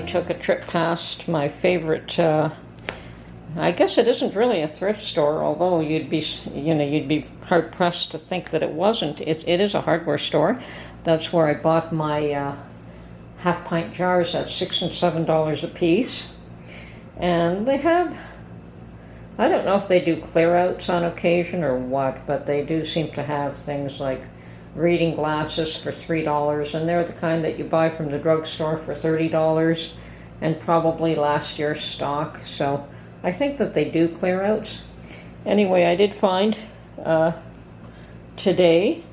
took a trip past my favorite, I guess it isn't really a thrift store, although you'd be hard pressed to think that it wasn't. It is a hardware store. That's where I bought my half pint jars at $6 and $7 a piece. And they have, I don't know if they do clear outs on occasion or what, but they do seem to have things like reading glasses for $3, and they're the kind that you buy from the drugstore for $30 and probably last year's stock. So I think that they do clear outs. Anyway, I did find today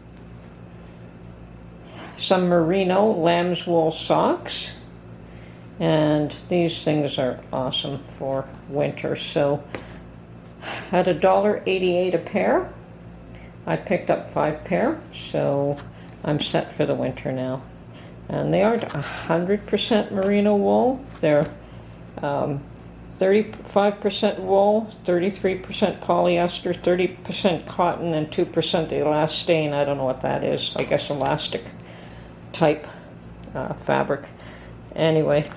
some merino lamb's wool socks, and these things are awesome for winter. So at $1.88 a pair, I picked up 5 pair, so I'm set for the winter now. And they aren't 100% merino wool. They're 35% wool, 33% polyester, 30% cotton, and 2% elastane. I don't know what that is. I guess elastic type fabric. Anyway,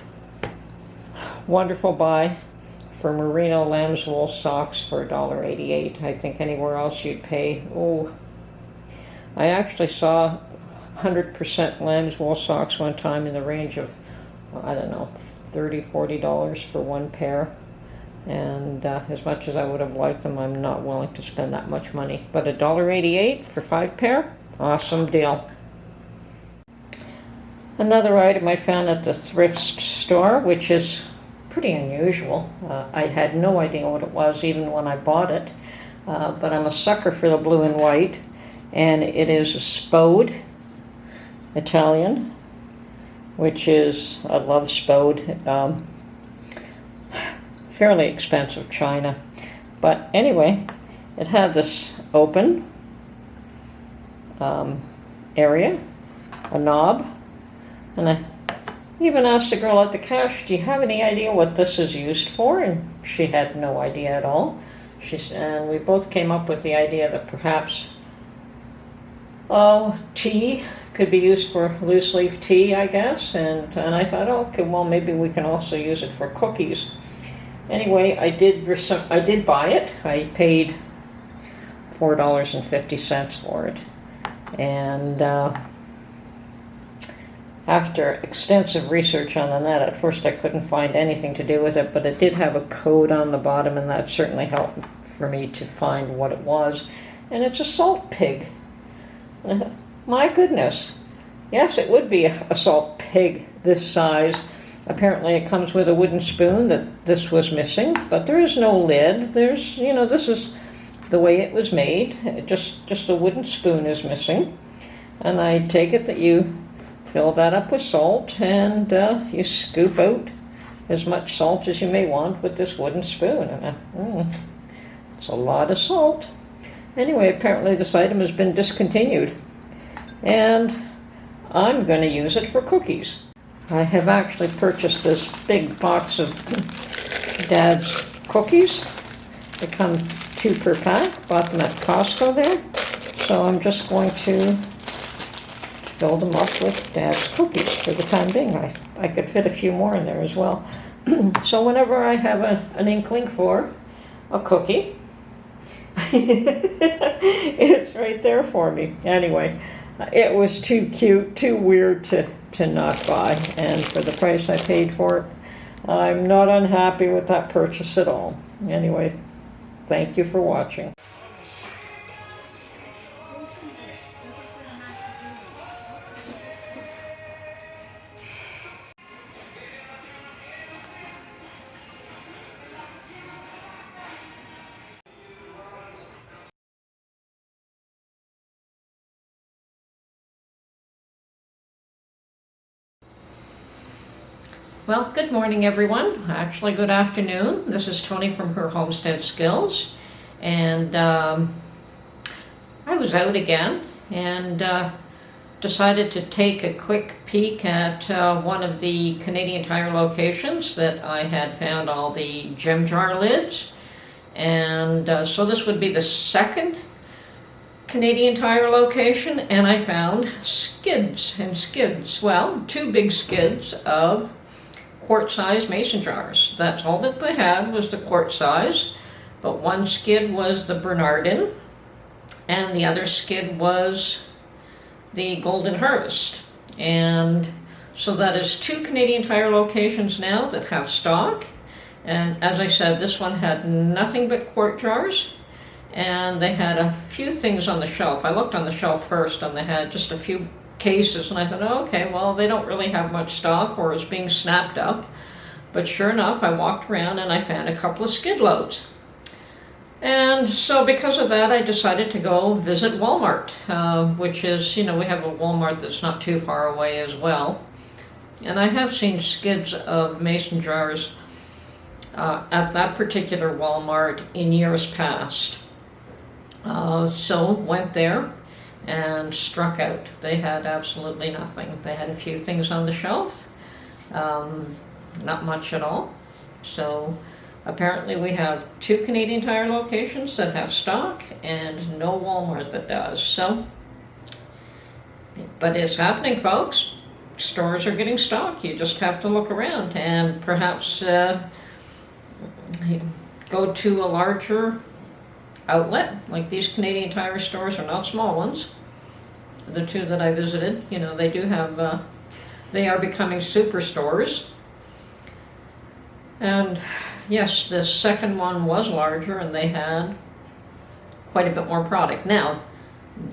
wonderful buy for merino lamb's wool socks for $1.88. I think anywhere else you'd pay, I actually saw 100% lamb's wool socks one time in the range of, I don't know, $30, $40 for one pair. And as much as I would have liked them, I'm not willing to spend that much money. But $1.88 for 5 pair, awesome deal. Another item I found at the thrift store, which is pretty unusual. I had no idea what it was even when I bought it, but I'm a sucker for the blue and white, and it is a Spode Italian, which is, I love Spode, fairly expensive china. But anyway, it had this open area, a knob, and I even asked the girl at the cash, do you have any idea what this is used for? And she had no idea at all. And we both came up with the idea that perhaps, tea could be used for loose leaf tea, I guess. And I thought, okay, well, maybe we can also use it for cookies. Anyway, I did buy it. I paid $4.50 for it. And after extensive research on the net, at first I couldn't find anything to do with it, but it did have a code on the bottom, and that certainly helped for me to find what it was. And it's a salt pig. My goodness. Yes, it would be a salt pig this size. Apparently it comes with a wooden spoon that this was missing, but there is no lid. There's, this is the way it was made. Just a wooden spoon is missing. And I take it that you fill that up with salt, and you scoop out as much salt as you may want with this wooden spoon. And it's a lot of salt. Anyway, apparently this item has been discontinued, and I'm going to use it for cookies. I have actually purchased this big box of Dad's cookies. They come 2 per pack. Bought them at Costco there. So I'm just going to fill them up with Dad's cookies for the time being. I could fit a few more in there as well. So whenever I have an inkling for a cookie, it's right there for me. Anyway, it was too cute, too weird to not buy, and for the price I paid for it, I'm not unhappy with that purchase at all. Anyway, thank you for watching. Well, good morning, everyone. Actually, good afternoon. This is Tony from Her Homestead Skills, and I was out again and decided to take a quick peek at one of the Canadian Tire locations that I had found all the gem jar lids, and so this would be the second Canadian Tire location, and I found skids and skids. Well, 2 big skids of quart-size mason jars. That's all that they had, was the quart size. But one skid was the Bernardin, and the other skid was the Golden Harvest. And so that is 2 Canadian Tire locations now that have stock. And as I said, this one had nothing but quart jars, and they had a few things on the shelf. I looked on the shelf first, and they had just a few cases, and I thought, oh, okay, well, they don't really have much stock, or it's being snapped up. But sure enough, I walked around and I found a couple of skid loads. And so because of that, I decided to go visit Walmart, which is, we have a Walmart that's not too far away as well. And I have seen skids of mason jars at that particular Walmart in years past. So went there and struck out. They had absolutely nothing. They had a few things on the shelf, not much at all. So apparently we have 2 Canadian Tire locations that have stock and no Walmart that does. So, but it's happening, folks. Stores are getting stock. You just have to look around and perhaps go to a larger outlet. Like these Canadian Tire stores are not small ones. The 2 that I visited, they do have, they are becoming superstores. And yes, the second one was larger, and they had quite a bit more product. Now,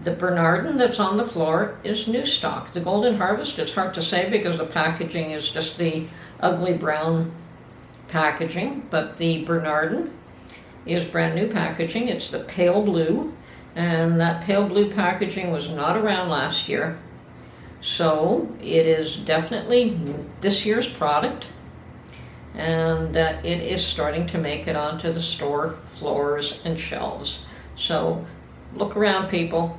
the Bernardin that's on the floor is new stock. The Golden Harvest, it's hard to say because the packaging is just the ugly brown packaging, but the Bernardin is brand new packaging. It's the pale blue, and that pale blue packaging was not around last year. So it is definitely this year's product, and it is starting to make it onto the store floors and shelves. So look around, people.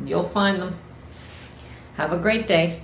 You'll find them. Have a great day.